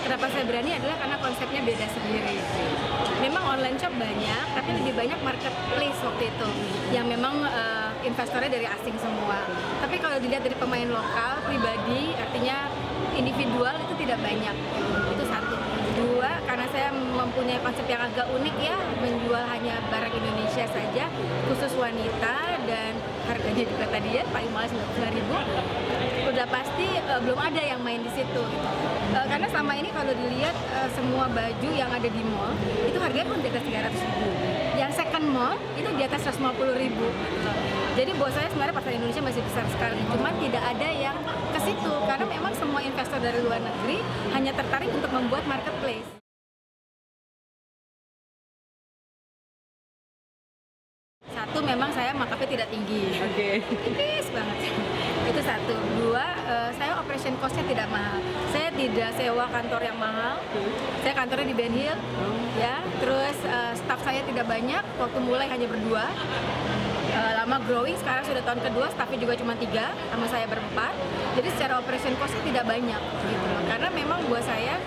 Kenapa saya berani adalah karena konsepnya beda sendiri. Memang online shop banyak, tapi lebih banyak marketplace waktu itu yang memang investornya dari asing semua. Tapi kalau dilihat dari pemain lokal, pribadi, artinya individual itu tidak banyak. Itu satu. Dua, karena saya mempunyai konsep yang agak unik ya, menjual hanya barang Indonesia saja, khusus wanita, dan harganya juga tadi ya paling mahal 99.000. Udah pasti belum ada yang main di situ. Karena selama ini kalau dilihat semua baju yang ada di mall itu harganya pun di atas 300.000. Yang second mall itu di atas 150.000. Jadi buat saya sebenarnya pasar Indonesia masih besar sekali, cuman tidak ada yang ke situ karena memang semua investor dari luar negeri hanya tertarik untuk membuat marketplace. Satu, memang saya markupnya tidak tinggi, tipis banget. Itu satu. Dua, saya operation cost-nya tidak mahal. Saya tidak sewa kantor yang mahal. Saya kantornya di Ben Hill, ya. Terus staff saya tidak banyak. Waktu mulai hanya berdua. Lama growing, sekarang sudah tahun kedua, staffnya juga cuma 3, sama saya berempat. Jadi secara operation cost-nya tidak banyak, gitu. Karena memang buat saya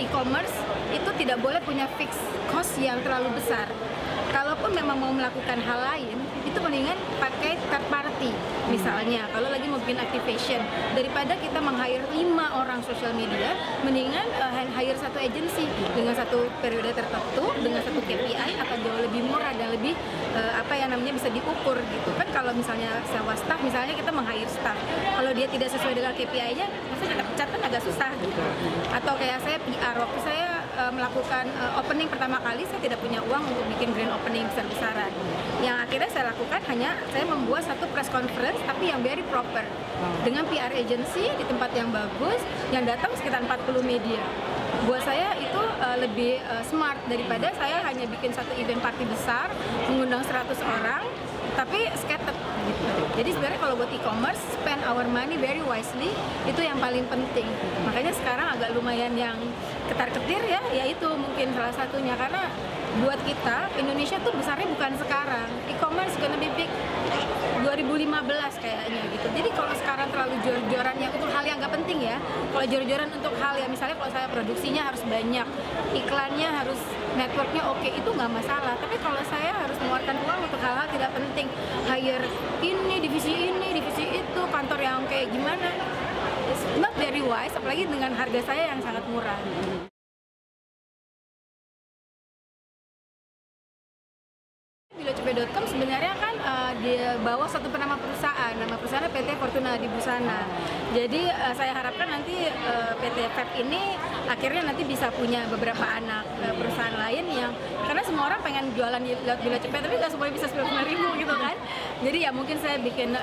e-commerce itu tidak boleh punya fixed cost yang terlalu besar. Kalaupun memang mau melakukan hal lain, itu mendingan pakai third party. Misalnya, kalau lagi mau bikin activation, daripada kita meng-hire 5 orang social media, mendingan hire satu agency dengan satu periode tertentu, dengan satu KPI akan jauh lebih murah dan lebih bisa diukur gitu. Kan kalau misalnya sewa staff, misalnya kita meng-hire staff, kalau dia tidak sesuai dengan KPI-nya, pasti kita pecat kan agak susah gitu. Atau kayak saya PR, waktu saya melakukan opening pertama kali, saya tidak punya uang untuk bikin grand opening besar-besaran. Yang akhirnya saya lakukan hanya saya membuat satu press conference tapi yang very proper dengan PR agency di tempat yang bagus, yang datang sekitar 40 media. Buat saya itu lebih smart daripada saya hanya bikin satu event party besar mengundang 100 orang tapi scattered gitu. Jadi sebenarnya kalau buat e-commerce, spend our money very wisely, itu yang paling penting. Makanya sekarang agak lumayan yang ketar-ketir ya, yaitu mungkin salah satunya karena buat kita Indonesia tuh besarnya bukan sekarang. E-commerce gonna be big 2015 kayaknya gitu. Jadi kalau sekarang terlalu jor-joran yang untuk hal yang nggak penting ya. Kalau jor-joran untuk hal yang misalnya kalau saya produksinya harus banyak, iklannya harus networknya oke, itu nggak masalah. Tapi kalau saya harus mengeluarkan uang untuk hal-hal tidak penting, hire ini, divisi itu, kantor yang kayak gimana, it's not very wise, apalagi dengan harga saya yang sangat murah. Bilocepe.com sebenarnya kan di bawah satu nama perusahaan PT Fortuna di Busana. Jadi saya harapkan nanti PT FEB ini akhirnya nanti bisa punya beberapa anak perusahaan lain yang, karena semua orang pengen jualan di Bilocepe tapi nggak semuanya bisa 99.000 gitu kan. Jadi ya mungkin saya bikin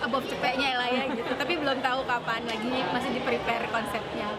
above cepeknya lah ya gitu. Tapi belum tahu kapan lagi, masih di prepare konsepnya.